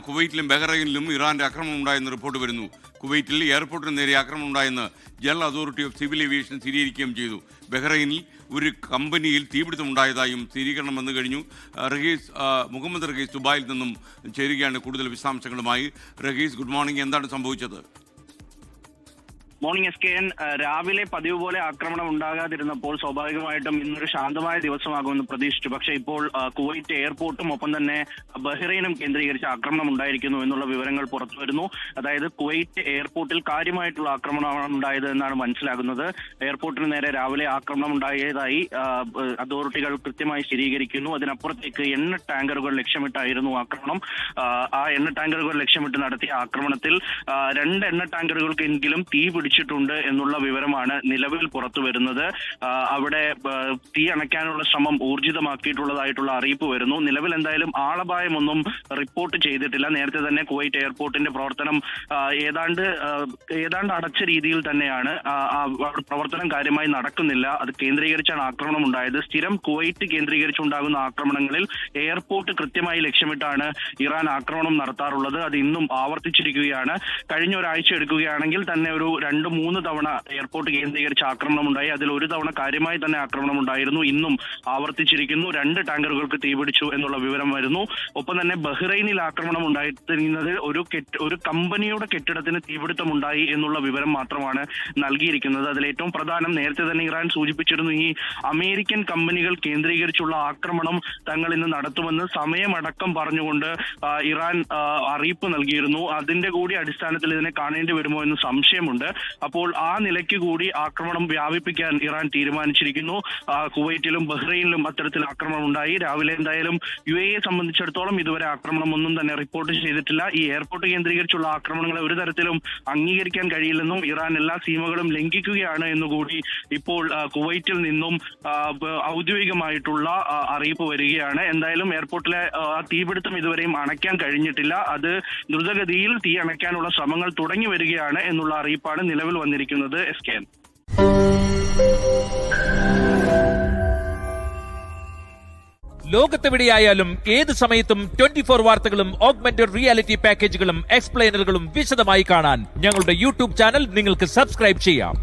കുവൈറ്റിലും ബഹ്റൈനിലും ഇറാന്റെ ആക്രമണം ഉണ്ടായെന്ന് റിപ്പോർട്ട് വരുന്നു. കുവൈറ്റിൽ എയർപോർട്ടിന് നേരെ ആക്രമണം ഉണ്ടായെന്ന് general authority of civil aviation സ്ഥിരീകരിക്കുകയും ചെയ്തു. ബഹ്റൈനിൽ ഒരു കമ്പനിയിൽ തീപിടുത്തം ഉണ്ടായതായും സ്ഥിരീകരണം വന്നു കഴിഞ്ഞു. മുഹമ്മദ് റഹീസ് ദുബായിൽ നിന്നും ചേരുകയാണ് കൂടുതൽ വിശദാംശങ്ങളുമായി. Rahees, good morning. എന്താണ് സംഭവിച്ചത്? Morning SKN. രാവിലെ പതിവ് പോലെ ആക്രമണം ഉണ്ടാകാതിരുന്നപ്പോൾ സ്വാഭാവികമായിട്ടും ഇന്നൊരു ശാന്തമായ ദിവസമാകുമെന്ന് പ്രതീക്ഷിച്ചു. പക്ഷേ ഇപ്പോൾ കുവൈറ്റ് എയർപോർട്ടും ഒപ്പം തന്നെ ബഹ്റൈനും കേന്ദ്രീകരിച്ച് ആക്രമണം ഉണ്ടായിരിക്കുന്നു എന്നുള്ള വിവരങ്ങൾ പുറത്തു വരുന്നു. അതായത് കുവൈറ്റ് എയർപോർട്ടിൽ കാര്യമായിട്ടുള്ള ആക്രമണമാണ് ഉണ്ടായത് എന്നാണ് മനസ്സിലാകുന്നത്. എയർപോർട്ടിന് നേരെ രാവിലെ ആക്രമണം ഉണ്ടായതായി അതോറിറ്റികൾ കൃത്യമായി സ്ഥിരീകരിക്കുന്നു. അതിനപ്പുറത്തേക്ക് എണ്ണ ടാങ്കറുകൾ ലക്ഷ്യമിട്ടായിരുന്നു ആക്രമണം. ആ എണ്ണ ടാങ്കറുകൾ ലക്ഷ്യമിട്ട് നടത്തിയ ആക്രമണത്തിൽ 2 എണ്ണ ടാങ്കറുകൾക്കെങ്കിലും തീ ിട്ടുണ്ട് എന്നുള്ള വിവരമാണ് നിലവിൽ പുറത്തു വരുന്നത്. അവിടെ തീ അണയ്ക്കാനുള്ള ശ്രമം ഊർജിതമാക്കിയിട്ടുള്ളതായിട്ടുള്ള അറിയിപ്പ് വരുന്നു. നിലവിൽ എന്തായാലും ആളപായമൊന്നും റിപ്പോർട്ട് ചെയ്തിട്ടില്ല. നേരത്തെ തന്നെ കുവൈറ്റ് എയർപോർട്ടിന്റെ പ്രവർത്തനം ഏതാണ്ട് അടച്ച രീതിയിൽ തന്നെയാണ്. പ്രവർത്തനം കാര്യമായി നടക്കുന്നില്ല. അത് കേന്ദ്രീകരിച്ചാണ് ആക്രമണം ഉണ്ടായത്. സ്ഥിരം കുവൈറ്റ് കേന്ദ്രീകരിച്ചുണ്ടാകുന്ന ആക്രമണങ്ങളിൽ എയർപോർട്ട് കൃത്യമായി ലക്ഷ്യമിട്ടാണ് ഇറാൻ ആക്രമണം നടത്താറുള്ളത്. അത് ഇന്നും ആവർത്തിച്ചിരിക്കുകയാണ്. കഴിഞ്ഞ ഒരാഴ്ച എടുക്കുകയാണെങ്കിൽ തന്നെ ഒരു 2-3 തവണ എയർപോർട്ട് കേന്ദ്രീകരിച്ച് ആക്രമണം ഉണ്ടായി. അതിൽ ഒരു തവണ കാര്യമായി തന്നെ ആക്രമണം ഉണ്ടായിരുന്നു. ഇന്നും ആവർത്തിച്ചിരിക്കുന്നു. 2 ടാങ്കറുകൾക്ക് തീപിടിച്ചു എന്നുള്ള വിവരം വരുന്നു. ഒപ്പം തന്നെ ബഹ്റൈനിൽ ആക്രമണം ഉണ്ടായിരുന്നത് ഒരു കമ്പനിയുടെ കെട്ടിടത്തിന് തീപിടുത്തം ഉണ്ടായി എന്നുള്ള വിവരം മാത്രമാണ് നൽകിയിരിക്കുന്നത്. അതിൽ ഏറ്റവും പ്രധാനം, നേരത്തെ തന്നെ ഇറാൻ സൂചിപ്പിച്ചിരുന്നു, ഈ അമേരിക്കൻ കമ്പനികൾ കേന്ദ്രീകരിച്ചുള്ള ആക്രമണം തങ്ങൾ ഇന്ന് നടത്തുമെന്ന് സമയമടക്കം പറഞ്ഞുകൊണ്ട് ഇറാൻ അറിയിപ്പ് നൽകിയിരുന്നു. അതിന്റെ കൂടി അടിസ്ഥാനത്തിൽ ഇതിനെ കാണേണ്ടി വരുമോ എന്ന് സംശയമുണ്ട്. അപ്പോൾ ആ നിലയ്ക്ക് കൂടി ആക്രമണം വ്യാപിപ്പിക്കാൻ ഇറാൻ തീരുമാനിച്ചിരിക്കുന്നു. കുവൈറ്റിലും ബഹ്റൈനിലും അത്തരത്തിൽ ആക്രമണം ഉണ്ടായി. രാവിലെ എന്തായാലും UAE സംബന്ധിച്ചിടത്തോളം ഇതുവരെ ആക്രമണം ഒന്നും തന്നെ റിപ്പോർട്ട് ചെയ്തിട്ടില്ല. ഈ എയർപോർട്ട് കേന്ദ്രീകരിച്ചുള്ള ആക്രമണങ്ങളെ ഒരു തരത്തിലും അംഗീകരിക്കാൻ കഴിയില്ലെന്നും ഇറാൻ എല്ലാ സീമകളും ലംഘിക്കുകയാണ് എന്നുകൂടി ഇപ്പോൾ കുവൈറ്റിൽ നിന്നും ഔദ്യോഗികമായിട്ടുള്ള അറിയിപ്പ് വരികയാണ്. എന്തായാലും എയർപോർട്ടിലെ തീപിടുത്തം ഇതുവരെയും അണയ്ക്കാൻ കഴിഞ്ഞിട്ടില്ല. അത് ദ്രുതഗതിയിൽ തീ അണയ്ക്കാനുള്ള ശ്രമങ്ങൾ തുടങ്ങി വരികയാണ് എന്നുള്ള അറിയിപ്പാണ് നിലവിൽ വന്നിരിക്കുന്നത്. SKN. ലോകത്തെവിടെയായാലും ഏത് സമയത്തും 24 വാർത്തകളും ഓഗ്മെന്റഡ് റിയാലിറ്റി പാക്കേജുകളും എക്സ്പ്ലെയിനറുകളും വിശദമായി കാണാൻ ഞങ്ങളുടെ YouTube ചാനൽ നിങ്ങൾക്ക് സബ്സ്ക്രൈബ് ചെയ്യാം.